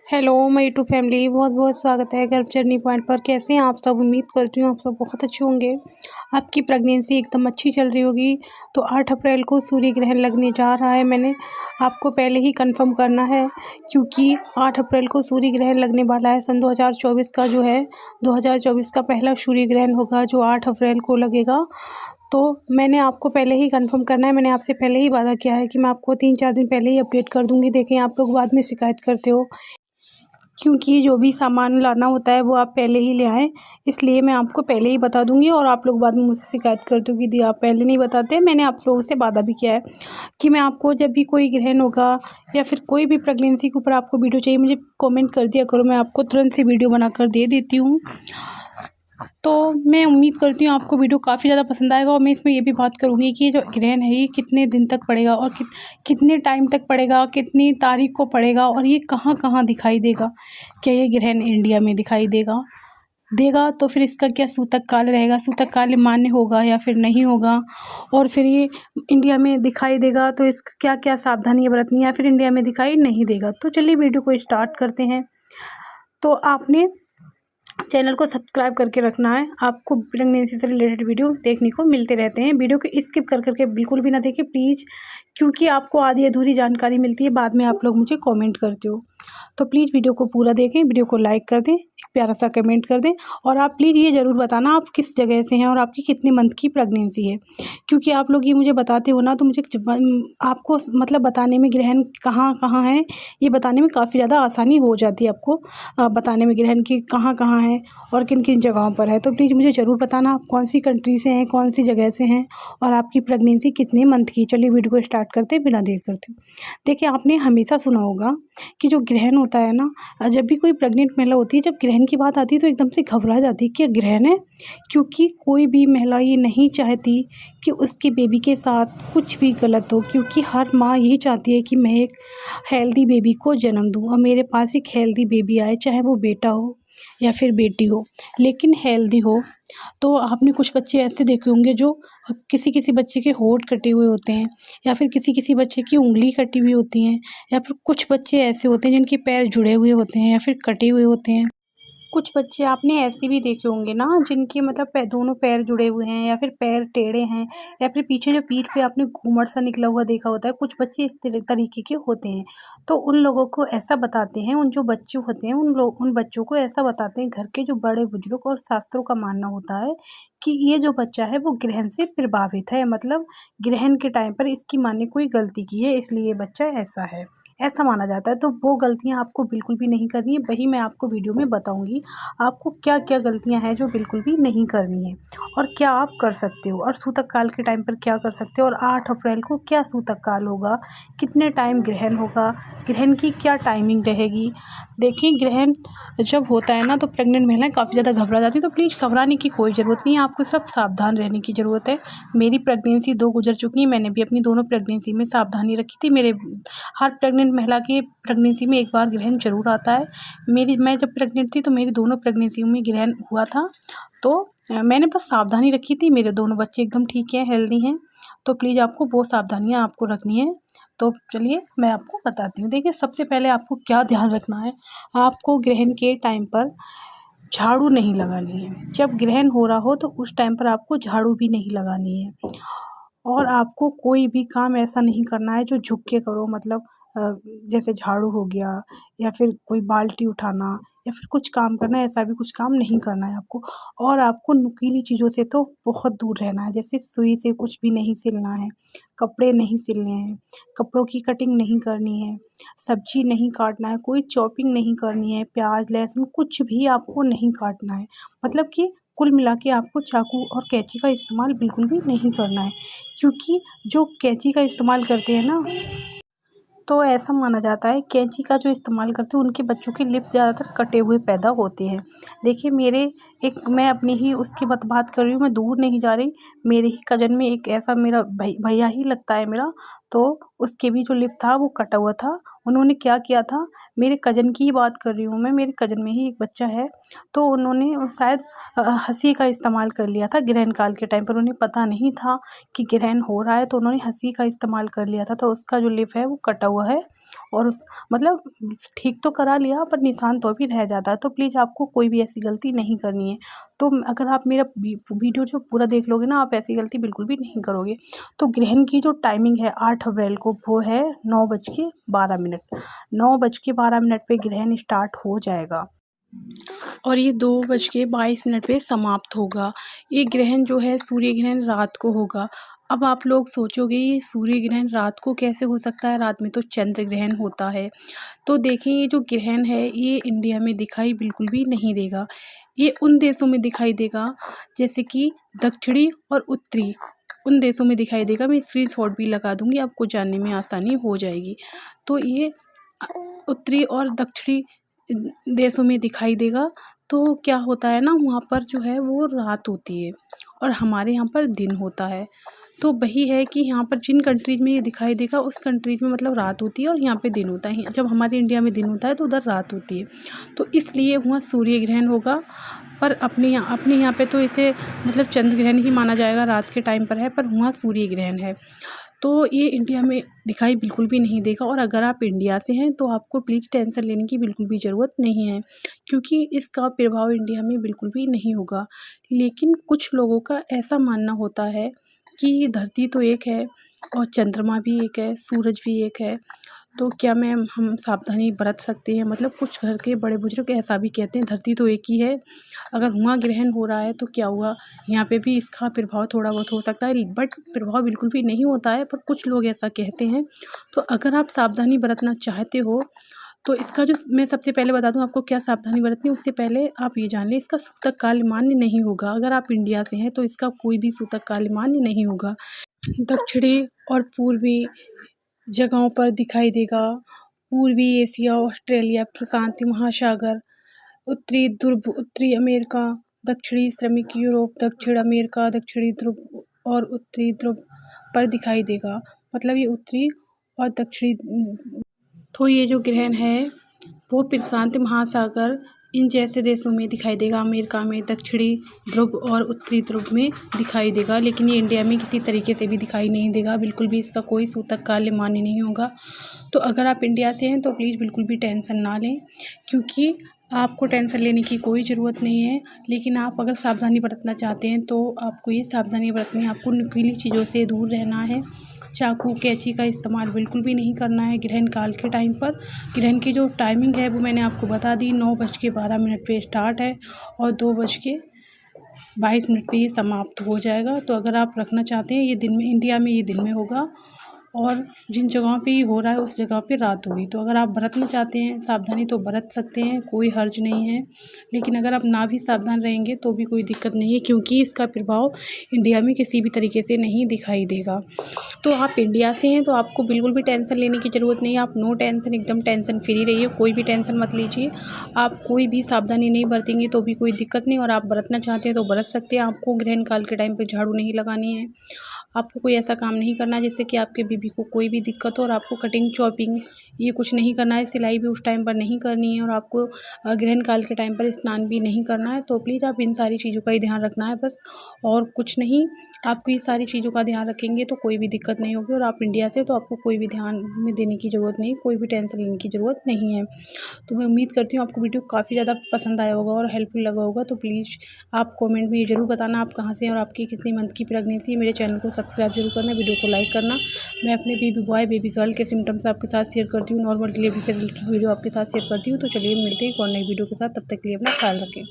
Hello my YouTube family, बहुत बहुत स्वागत है गर्भ जर्नी पॉइंट पर। कैसे हैं आप सब? उम्मीद करती हूँ आप सब बहुत अच्छे होंगे। आपकी प्रेगनेंसी एकदम अच्छी चल रही होगी। तो 8 अप्रैल को सूर्य ग्रहण लगने जा रहा है। मैंने आपको पहले ही कंफर्म करना है क्योंकि 8 अप्रैल को सूर्य ग्रहण लगने वाला है। सन 2024 का जो है 2024 का पहला सूर्य ग्रहण होगा जो 8 अप्रैल को लगेगा। तो मैंने आपको पहले ही कंफर्म करना है। मैंने आपसे पहले ही वादा किया है कि मैं आपको 3-4 दिन पहले ही अपडेट कर दूँगी। देखें, आप लोग बाद में शिकायत करते हो क्योंकि जो भी सामान लाना होता है वो आप पहले ही ले आएँ, इसलिए मैं आपको पहले ही बता दूँगी। और आप लोग बाद में मुझसे शिकायत करते हो कि दी आप पहले नहीं बताते। मैंने आप लोगों से वादा भी किया है कि मैं आपको जब भी कोई ग्रहण होगा या फिर कोई भी प्रेगनेंसी के ऊपर आपको वीडियो चाहिए, मुझे कमेंट कर दिया करो, मैं आपको तुरंत से वीडियो बनाकर दे देती हूँ। तो मैं उम्मीद करती हूँ आपको वीडियो काफ़ी ज़्यादा पसंद आएगा। और मैं इसमें ये भी बात करूँगी कि ये जो ग्रहण है ये कितने दिन तक पड़ेगा और कितने टाइम तक पड़ेगा, कितनी तारीख को पड़ेगा और ये कहाँ कहाँ दिखाई देगा। क्या ये ग्रहण इंडिया में दिखाई देगा तो फिर इसका क्या सूतक काल रहेगा, सूतक काल मान्य होगा या फिर नहीं होगा। और फिर ये इंडिया में दिखाई देगा तो इसका क्या क्या सावधानियाँ बरतनी है, या फिर इंडिया में दिखाई नहीं देगा। तो चलिए वीडियो को स्टार्ट करते हैं। तो आपने चैनल को सब्सक्राइब करके रखना है। आपको प्रेगनेंसी से रिलेटेड वीडियो देखने को मिलते रहते हैं। वीडियो को स्किप करके बिल्कुल भी ना देखें प्लीज़, क्योंकि आपको आधी अधूरी जानकारी मिलती है, बाद में आप लोग मुझे कमेंट करते हो। तो प्लीज़ वीडियो को पूरा देखें, वीडियो को लाइक कर दें, एक प्यारा सा कमेंट कर दें। और आप प्लीज़ ये ज़रूर बताना आप किस जगह से हैं और आपकी कितने मंथ की प्रेगनेंसी है। क्योंकि आप लोग ये मुझे बताते हो ना, तो मुझे आपको मतलब बताने में ग्रहण कहाँ कहाँ है ये बताने में काफ़ी ज़्यादा आसानी हो जाती है। आपको बताने में ग्रहण की कहाँ कहाँ है और किन किन जगहों पर है। तो प्लीज़ मुझे ज़रूर बताना आप कौन सी कंट्री से हैं, कौन सी जगह से हैं और आपकी प्रेगनेंसी कितने मंथ की। चलिए वीडियो को स्टार्ट करते हैं बिना देर करते। देखिए, आपने हमेशा सुना होगा कि जो ग्रहण होता है ना, जब भी कोई प्रेग्नेंट महिला होती है, जब ग्रहण की बात आती है तो एकदम से घबरा जाती है कि ग्रहण है। क्योंकि कोई भी महिला ये नहीं चाहती कि उसके बेबी के साथ कुछ भी गलत हो, क्योंकि हर माँ यही चाहती है कि मैं एक हेल्दी बेबी को जन्म दूँ और मेरे पास एक हेल्दी बेबी आए, चाहे वो बेटा हो या फिर बेटी हो, लेकिन हेल्दी हो। तो आपने कुछ बच्चे ऐसे देखे होंगे जो किसी किसी बच्चे के होंठ कटे हुए होते हैं, या फिर किसी किसी बच्चे की उंगली कटी हुई होती हैं, या फिर कुछ बच्चे ऐसे होते हैं जिनके पैर जुड़े हुए होते हैं या फिर कटे हुए होते हैं। कुछ बच्चे आपने ऐसे भी देखे होंगे ना जिनके मतलब दोनों पैर जुड़े हुए हैं या फिर पैर टेढ़े हैं, या फिर पीछे जो पीठ पे आपने घूमड़ सा निकला हुआ देखा होता है। कुछ बच्चे इस तरीके के होते हैं। तो उन लोगों को ऐसा बताते हैं, उन जो बच्चे होते हैं उन बच्चों को ऐसा बताते हैं घर के जो बड़े बुजुर्ग, और शास्त्रों का मानना होता है कि ये जो बच्चा है वो ग्रहण से प्रभावित है। मतलब ग्रहण के टाइम पर इसकी माँ ने कोई गलती की है, इसलिए ये बच्चा ऐसा है, ऐसा माना जाता है। तो वो गलतियाँ आपको बिल्कुल भी नहीं करनी है, वही मैं आपको वीडियो में बताऊंगी आपको क्या क्या गलतियां हैं जो बिल्कुल भी नहीं करनी है और क्या आप कर सकते हो, और सूतक काल के टाइम पर क्या कर सकते हो, और 8 अप्रैल को क्या सूतक काल होगा, कितने टाइम ग्रहण होगा, ग्रहण की क्या टाइमिंग रहेगी। देखिए, ग्रहण जब होता है ना तो प्रेग्नेंट महिलाएं काफ़ी ज़्यादा घबरा जाती है। तो प्लीज़ घबराने की कोई ज़रूरत नहीं है, आपको सिर्फ सावधान रहने की ज़रूरत है। मेरी प्रेगनेंसी 2 गुजर चुकी है, मैंने भी अपनी दोनों प्रेगनेंसी में सावधानी रखी थी। मेरे हर प्रेग्नेंट महिला की प्रेगनेंसी में एक बार ग्रहण ज़रूर आता है। मैं जब प्रेग्नेंट थी तो मेरी दोनों प्रेगनेंसियों में ग्रहण हुआ था। तो मैंने बस सावधानी रखी थी। मेरे दोनों बच्चे एकदम ठीक हैं, हेल्दी हैं। तो प्लीज़ आपको वो सावधानियाँ आपको रखनी है। तो चलिए मैं आपको बताती हूँ। देखिए, सबसे पहले आपको क्या ध्यान रखना है, आपको ग्रहण के टाइम पर झाड़ू नहीं लगानी है। जब ग्रहण हो रहा हो तो उस टाइम पर आपको झाड़ू भी नहीं लगानी है। और आपको कोई भी काम ऐसा नहीं करना है जो झुक के करो। मतलब जैसे झाड़ू हो गया या फिर कोई बाल्टी उठाना या फिर कुछ काम करना, ऐसा भी कुछ काम नहीं करना है आपको। और आपको नुकीली चीज़ों से तो बहुत दूर रहना है, जैसे सुई से कुछ भी नहीं सिलना है, कपड़े नहीं सिलने हैं, कपड़ों की कटिंग नहीं करनी है, सब्जी नहीं काटना है, कोई चॉपिंग नहीं करनी है, प्याज लहसुन कुछ भी आपको नहीं काटना है। मतलब कि कुल मिला के आपको चाकू और कैंची का इस्तेमाल बिल्कुल भी नहीं करना है, क्योंकि जो कैंची का इस्तेमाल करते हैं ना, तो ऐसा माना जाता है कैंची का जो इस्तेमाल करते हैं उनके बच्चों के लिप्स ज़्यादातर कटे हुए पैदा होते हैं। देखिए, मैं अपनी ही उसकी बात कर रही हूँ, मैं दूर नहीं जा रही। मेरे ही कज़न में एक ऐसा मेरा भैया ही लगता है मेरा, तो उसके भी जो लिप था वो कटा हुआ था। उन्होंने क्या किया था, मेरे कज़न की ही बात कर रही हूँ मैं, मेरे कज़न में ही एक बच्चा है, तो उन्होंने शायद हँसी का इस्तेमाल कर लिया था ग्रहण काल के टाइम पर। उन्हें पता नहीं था कि ग्रहण हो रहा है, तो उन्होंने हँसी का इस्तेमाल कर लिया था, तो उसका जो लिप है वो कटा हुआ है। और उस मतलब ठीक तो करा लिया पर निशान तो भी रह जाता है। तो प्लीज़ आपको कोई भी ऐसी गलती नहीं करनी है। तो अगर आप मेरा वीडियो जो पूरा देख लोगे ना, आप ऐसी गलती बिल्कुल भी नहीं करोगे। तो ग्रहण की जो टाइमिंग है 8 अप्रैल को, वो है 9:12। 9:12 पे ग्रहण स्टार्ट हो जाएगा और ये 2:22 पे समाप्त होगा। ये ग्रहण जो है सूर्य ग्रहण रात को होगा। अब आप लोग सोचोगे ये सूर्य ग्रहण रात को कैसे हो सकता है, रात में तो चंद्र ग्रहण होता है। तो देखिए ये जो ग्रहण है ये इंडिया में दिखाई बिल्कुल भी नहीं देगा। ये उन देशों में दिखाई देगा जैसे कि दक्षिणी और उत्तरी, उन देशों में दिखाई देगा। मैं स्क्रीनशॉट भी लगा दूँगी, आपको जानने में आसानी हो जाएगी। तो ये उत्तरी और दक्षिणी देशों में दिखाई देगा। तो क्या होता है ना, वहाँ पर जो है वो रात होती है और हमारे यहाँ पर दिन होता है। तो वही है कि यहाँ पर जिन कंट्रीज़ में ये दिखाई देगा उस कंट्रीज़ में मतलब रात होती है और यहाँ पे दिन होता है। जब हमारे इंडिया में दिन होता है तो उधर रात होती है। तो इसलिए वहाँ सूर्य ग्रहण होगा। पर अपने यहाँ पे तो इसे मतलब चंद्र ग्रहण ही माना जाएगा, रात के टाइम पर है, पर वहाँ सूर्य ग्रहण है। तो ये इंडिया में दिखाई बिल्कुल भी नहीं देगा। और अगर आप इंडिया से हैं तो आपको प्लीज़ टेंशन लेने की बिल्कुल भी ज़रूरत नहीं है, क्योंकि इसका प्रभाव इंडिया में बिल्कुल भी नहीं होगा। लेकिन कुछ लोगों का ऐसा मानना होता है कि धरती तो एक है और चंद्रमा भी एक है, सूरज भी एक है, तो क्या हम सावधानी बरत सकते हैं? मतलब कुछ घर के बड़े बुजुर्ग ऐसा भी कहते हैं, धरती तो एक ही है, अगर वहाँ ग्रहण हो रहा है तो क्या हुआ, यहाँ पे भी इसका प्रभाव थोड़ा बहुत हो सकता है, बट प्रभाव बिल्कुल भी नहीं होता है, पर कुछ लोग ऐसा कहते हैं। तो अगर आप सावधानी बरतना चाहते हो तो इसका जो मैं सबसे पहले बता दूं आपको क्या सावधानी बरतनी, उससे पहले आप ये जान लें इसका सूतक काल मान्य नहीं होगा। अगर आप इंडिया से हैं तो इसका कोई भी सूतक काल मान्य नहीं होगा। दक्षिणी और पूर्वी जगहों पर दिखाई देगा, पूर्वी एशिया, ऑस्ट्रेलिया, प्रशांत महासागर, उत्तरी ध्रुव, उत्तरी अमेरिका, दक्षिणी श्रमिक यूरोप, दक्षिण अमेरिका, दक्षिणी ध्रुव और उत्तरी ध्रुव पर दिखाई देगा। मतलब ये उत्तरी और दक्षिणी। तो ये जो ग्रहण है वो प्रशांत महासागर इन जैसे देशों में दिखाई देगा, अमेरिका में, दक्षिणी ध्रुव और उत्तरी ध्रुव में दिखाई देगा। लेकिन ये इंडिया में किसी तरीके से भी दिखाई नहीं देगा, बिल्कुल भी इसका कोई सूतक काल मान्य नहीं होगा। तो अगर आप इंडिया से हैं तो प्लीज़ बिल्कुल भी टेंशन ना लें, क्योंकि आपको टेंशन लेने की कोई ज़रूरत नहीं है। लेकिन आप अगर सावधानी बरतना चाहते हैं तो आपको ये सावधानी बरतनी है, आपको नुकीली चीज़ों से दूर रहना है। चाकू कैंची का इस्तेमाल बिल्कुल भी नहीं करना है ग्रहण काल के टाइम पर। ग्रहण की जो टाइमिंग है वो मैंने आपको बता दी, 9:12 पे स्टार्ट है और 2:22 पे ये समाप्त हो जाएगा। तो अगर आप रखना चाहते हैं, ये दिन में, इंडिया में ये दिन में होगा और जिन जगहों पे ये हो रहा है उस जगह पे रात होगी। तो अगर आप बरतना चाहते हैं सावधानी तो बरत सकते हैं, कोई हर्ज नहीं है। लेकिन अगर आप ना भी सावधान रहेंगे तो भी कोई दिक्कत नहीं है, क्योंकि इसका प्रभाव इंडिया में किसी भी तरीके से नहीं दिखाई देगा। तो आप इंडिया से हैं तो आपको बिल्कुल भी टेंशन लेने की ज़रूरत नहीं है। आप नो टेंशन, एकदम टेंशन फ्री रहिए, कोई भी टेंशन मत लीजिए। आप कोई भी सावधानी नहीं बरतेंगे तो भी कोई दिक्कत नहीं, और आप बरतना चाहते हैं तो बरत सकते हैं। आपको ग्रहण काल के टाइम पे झाड़ू नहीं लगानी है, आपको कोई ऐसा काम नहीं करना है जिससे कि आपके बीबी को कोई भी दिक्कत हो, और आपको कटिंग चॉपिंग ये कुछ नहीं करना है, सिलाई भी उस टाइम पर नहीं करनी है, और आपको ग्रहण काल के टाइम पर स्नान भी नहीं करना है। तो प्लीज़ आप इन सारी चीज़ों का ही ध्यान रखना है बस, और कुछ नहीं। आपको ये सारी चीज़ों का ध्यान रखेंगे तो कोई भी दिक्कत नहीं होगी, और आप इंडिया से तो आपको कोई भी ध्यान में देने की ज़रूरत नहीं, कोई भी टेंशन लेने की ज़रूरत नहीं है। तो मैं उम्मीद करती हूँ आपको वीडियो काफ़ी ज़्यादा पसंद आया होगा और हेल्पफुल लगा होगा। तो प्लीज़ आप कमेंट में ये ज़रूर बताना आप कहाँ से हैं और आपकी कितनी मंथ की प्रेगनेंसी है। मेरे चैनल को सब्सक्राइब जरूर करना, वीडियो को लाइक करना। मैं अपने बेबी बॉय बेबी गर्ल के सिम्टम्स आपके साथ शेयर करती हूँ, नॉर्मल डिलीवरी से रिलेटेड वीडियो आपके साथ शेयर करती हूँ। तो चलिए मिलते हैं एक और नई वीडियो के साथ, तब तक के लिए अपना ख्याल रखें।